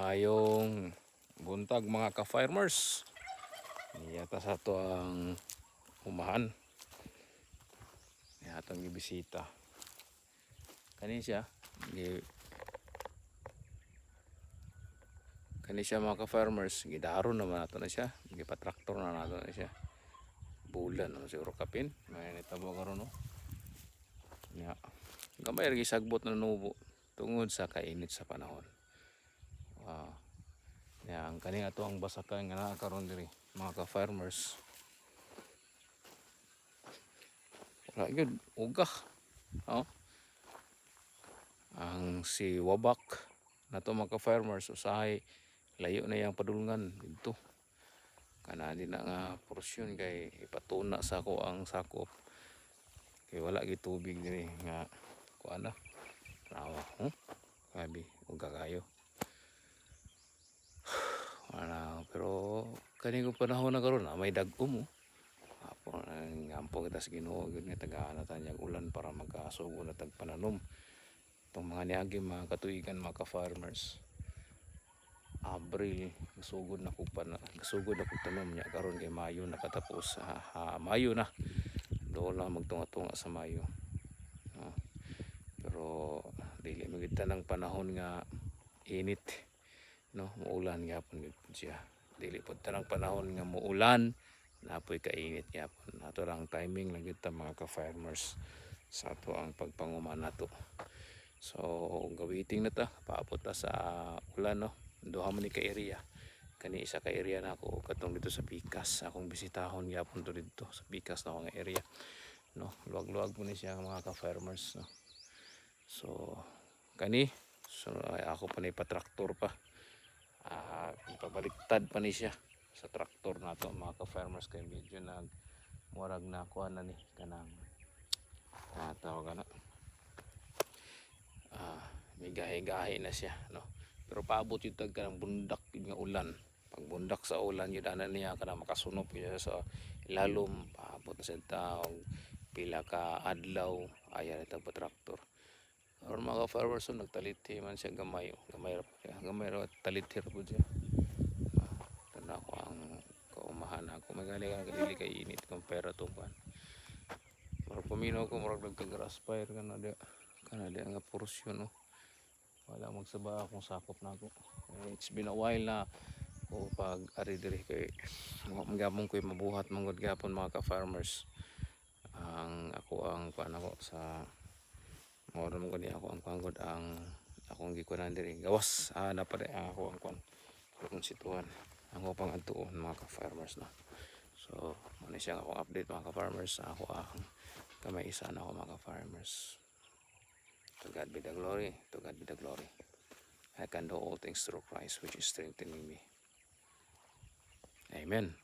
Mayong buntag mga ka-farmers. Niyata sa to ang umahan. Niyatang ibisita. Kani siya. Kani siya mga ka-farmers. Gidaro naman nato na siya. Gipatraktor na nato na siya. Bulan naman siguro kapin. May nitabo karon no. Nya. Gamay rin sagbot na nubo. Tungod sa kainit sa panahon. Ang kani ato ang basakan nga nakakaroon diri mga ka-farmers. Wala gyud ugah. Oh. Ang si wabak nato mga ka-farmers usahay layo na yang padulngan dito. Kana di na nga porsyon kay ipatuna sa ako ang sakop. Kay wala gyud tubig diri nga kuan na. Rawa. Grabe ugah kayo. Pero kani ko panahon na karon may dag-o mo. Apo ang ampo kita sa Ginoo gyud nga tagaan ta niya ulan para magkasugo na tag pananom. Itong mga niagi mga katuigan mga ka-farmers. Abril gasugod na ko tanom niya karon kay Mayo nakatapos. Mayo na. Doon lang magtunga-tunga sa Mayo. Pero dili magita ng panahon nga init. No, muulan gyapon gid siya. Dili pud tanang panahon nga muulan napoy kainit gyapon. Ato lang timing lang gyud ta mga ka-farmers sa ato ang pagpanguman nato. So gawiting na ta paabot ta sa ulan no. Duha man ni ka area. Kani isa ka area na ako katong dito sa Pikas. Akong bisitahon gyapon to dito sa Pikas na nga area. No, luwag-luwag po ni siya mga ka-farmers no. So kani so ako pa ni patraktor pa. Ipabaliktad pa ni siya sa traktor nato mga ka-farmers kay medyo nag murag na kuha na ni kanang tawag na may gahi-gahi na siya no. Pero paabot yung tag kanang bundak yung nga ulan. Pag bundak sa ulan yun ana niya kanang makasunop siya sa ilalom paabot na sa taong pila ka adlaw ayan ito pa traktor. Or mga farmers so nagtalithi man siya gamay ra talithi ra pud siya. Tanda ko ang kaumahan ako magali ka dili kay init compare to kan. Pero paminaw ko murag nagka-grass fire kana di nga porsyon no. Wala magsaba akong sakop na ako. It's been a while na o pag ari diri kay magapon ko'y mabuhat manggod gapon mga ka-farmers. Ang kuan ako sa moro mo gani ako ang panggod ang akong gikunan diri gawas na pa ako ang kuan kung situan ako pang adtuon mga ka-farmers na. So muna siya akong update mga ka-farmers ako ang kamay isa na ako mga ka-farmers. To God be the glory, to God be the glory. I can do all things through Christ which is strengthening me. Amen.